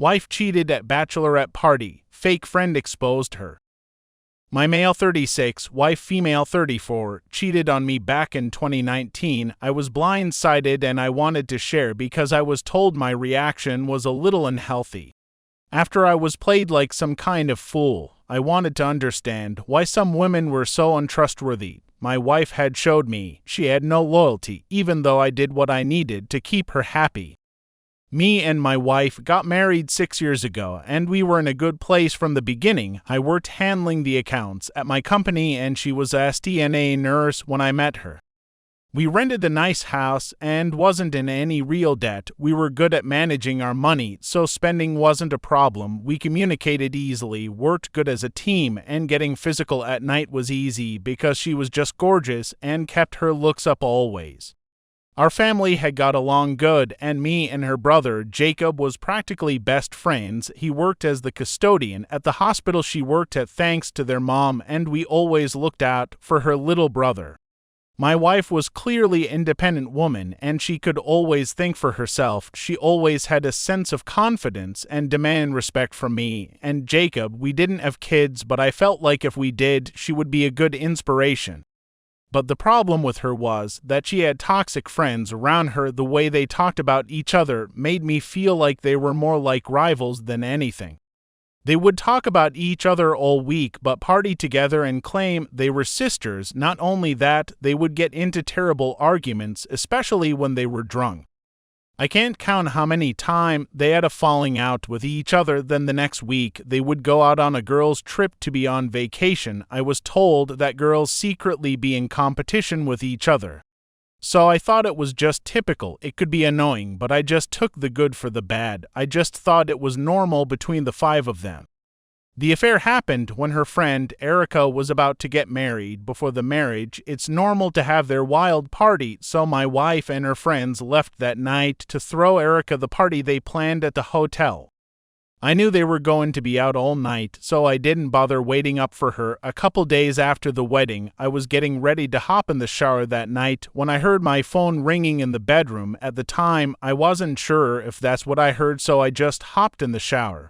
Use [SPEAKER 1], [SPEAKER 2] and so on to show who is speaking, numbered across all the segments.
[SPEAKER 1] Wife cheated at Bachelorette party, fake friend exposed her. My male 36, wife female 34, cheated on me back in 2019. I was blindsided and I wanted to share because I was told my reaction was a little unhealthy. After I was played like some kind of fool, I wanted to understand why some women were so untrustworthy. My wife had showed me she had no loyalty, even though I did what I needed to keep her happy. Me and my wife got married 6 years ago, and we were in a good place from the beginning. I worked handling the accounts at my company, and she was a STNA nurse when I met her. We rented a nice house and wasn't in any real debt. We were good at managing our money, so spending wasn't a problem. We communicated easily, worked good as a team, and getting physical at night was easy because she was just gorgeous and kept her looks up always. Our family had got along good, and me and her brother, Jacob, was practically best friends. He worked as the custodian at the hospital she worked at thanks to their mom, and we always looked out for her little brother. My wife was clearly an independent woman, and she could always think for herself. She always had a sense of confidence and demand respect from me and Jacob. We didn't have kids, but I felt like if we did, she would be a good inspiration. But the problem with her was that she had toxic friends around her. The way they talked about each other made me feel like they were more like rivals than anything. They would talk about each other all week, but party together and claim they were sisters. Not only that, they would get into terrible arguments, especially when they were drunk. I can't count how many times they had a falling out with each other. Then the next week, they would go out on a girls' trip to be on vacation. I was told that girls secretly be in competition with each other. So I thought it was just typical. It could be annoying, but I just took the good for the bad. I just thought it was normal between the 5 of them. The affair happened when her friend, Erica, was about to get married. Before the marriage, it's normal to have their wild party, so my wife and her friends left that night to throw Erica the party they planned at the hotel. I knew they were going to be out all night, so I didn't bother waiting up for her. A couple days after the wedding, I was getting ready to hop in the shower that night when I heard my phone ringing in the bedroom. At the time, I wasn't sure if that's what I heard, so I just hopped in the shower.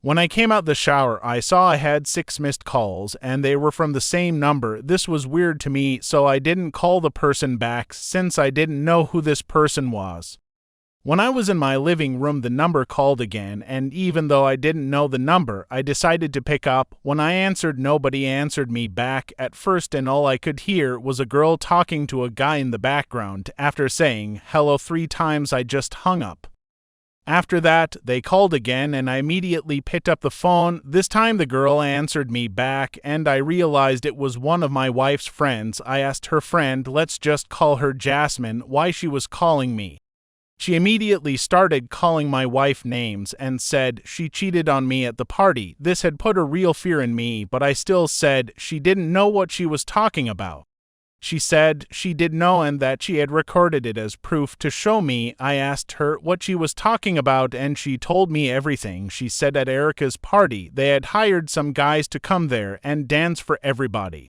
[SPEAKER 1] When I came out the shower, I saw I had 6 missed calls, and they were from the same number. This was weird to me, so I didn't call the person back since I didn't know who this person was. When I was in my living room, the number called again, and even though I didn't know the number, I decided to pick up. When I answered, nobody answered me back at first, and all I could hear was a girl talking to a guy in the background. After saying hello 3 times, I just hung up. After that, they called again, and I immediately picked up the phone. This time the girl answered me back, and I realized it was one of my wife's friends. I asked her friend, let's just call her Jasmine, why she was calling me. She immediately started calling my wife names and said she cheated on me at the party. This had put a real fear in me, but I still said she didn't know what she was talking about. She said she did know and that she had recorded it as proof to show me. I asked her what she was talking about, and she told me everything. She said at Erica's party, they had hired some guys to come there and dance for everybody.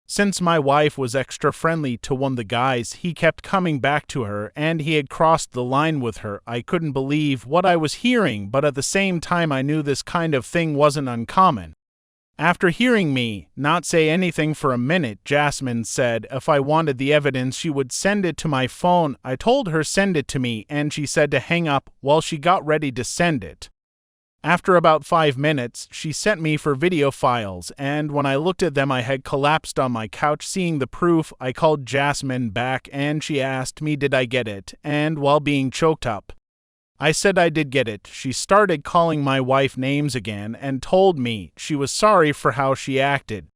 [SPEAKER 1] Since my wife was extra friendly to one of the guys, he kept coming back to her, and he had crossed the line with her. I couldn't believe what I was hearing, but at the same time I knew this kind of thing wasn't uncommon. After hearing me not say anything for a minute, Jasmine said if I wanted the evidence she would send it to my phone. I told her send it to me, and she said to hang up while she got ready to send it. After about 5 minutes, she sent me for video files, and when I looked at them I had collapsed on my couch. Seeing the proof, I called Jasmine back and she asked me did I get it, and while being choked up, I said I did get it. She started calling my wife names again and told me she was sorry for how she acted.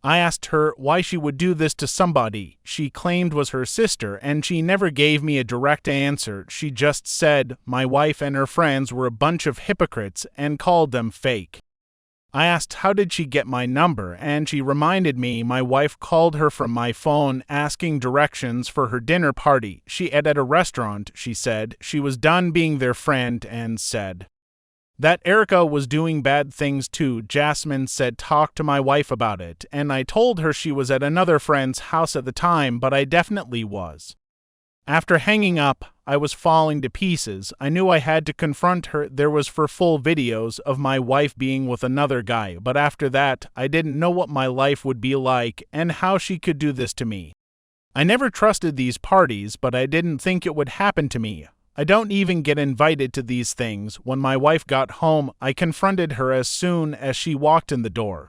[SPEAKER 1] I asked her why she would do this to somebody she claimed was her sister, and she never gave me a direct answer. She just said my wife and her friends were a bunch of hypocrites and called them fake. I asked how did she get my number, and she reminded me my wife called her from my phone asking directions for her dinner party she ate at a restaurant. She said she was done being their friend and said that Erica was doing bad things too. Jasmine said talk to my wife about it, and I told her she was at another friend's house at the time, but I definitely was. After hanging up, I was falling to pieces. I knew I had to confront her. There was for full videos of my wife being with another guy, but after that, I didn't know what my life would be like and how she could do this to me. I never trusted these parties, but I didn't think it would happen to me. I don't even get invited to these things. When my wife got home, I confronted her as soon as she walked in the door.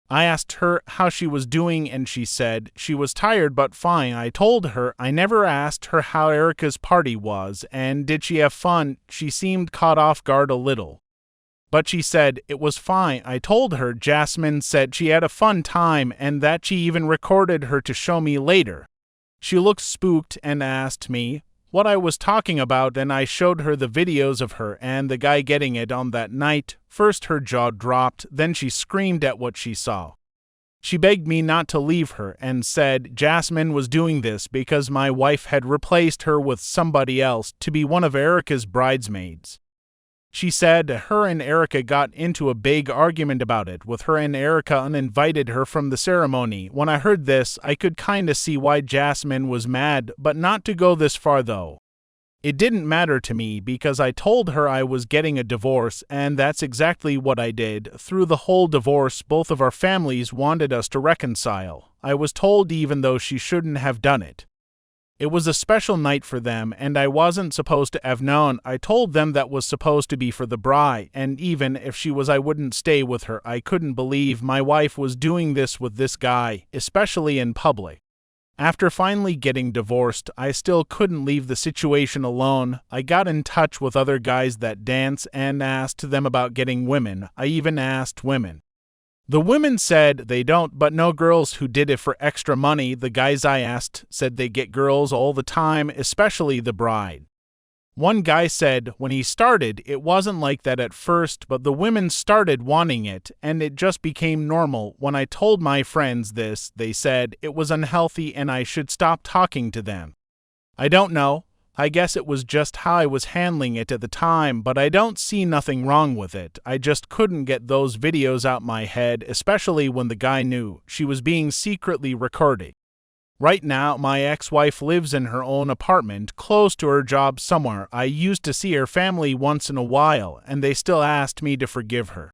[SPEAKER 1] I asked her how she was doing and she said she was tired but fine. I told her I never asked her how Erica's party was and did she have fun. She seemed caught off guard a little. But she said it was fine. I told her Jasmine said she had a fun time and that she even recorded her to show me later. She looked spooked and asked me what I was talking about, and I showed her the videos of her and the guy getting it on that night. First her jaw dropped, then she screamed at what she saw. She begged me not to leave her and said Jasmine was doing this because my wife had replaced her with somebody else to be one of Erica's bridesmaids. She said her and Erica got into a big argument about it, with her and Erica uninvited her from the ceremony. When I heard this, I could kinda see why Jasmine was mad, but not to go this far though. It didn't matter to me because I told her I was getting a divorce, and that's exactly what I did. Through the whole divorce, both of our families wanted us to reconcile. I was told even though she shouldn't have done it. It was a special night for them, and I wasn't supposed to have known. I told them that was supposed to be for the bride, and even if she was, I wouldn't stay with her. I couldn't believe my wife was doing this with this guy, especially in public. After finally getting divorced, I still couldn't leave the situation alone. I got in touch with other guys that dance and asked them about getting women. I even asked women. The women said they don't, but no girls who did it for extra money. The guys I asked said they get girls all the time, especially the bride. One guy said when he started, it wasn't like that at first, but the women started wanting it, and it just became normal. When I told my friends this, they said it was unhealthy and I should stop talking to them. I don't know. I guess it was just how I was handling it at the time, but I don't see nothing wrong with it. I just couldn't get those videos out my head, especially when the guy knew she was being secretly recorded. Right now, my ex-wife lives in her own apartment, close to her job somewhere. I used to see her family once in a while, and they still asked me to forgive her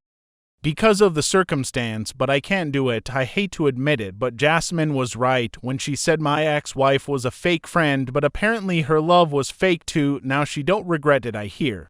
[SPEAKER 1] because of the circumstance, but I can't do it. I hate to admit it, but Jasmine was right when she said my ex-wife was a fake friend, but apparently her love was fake too. Now she don't regret it, I hear.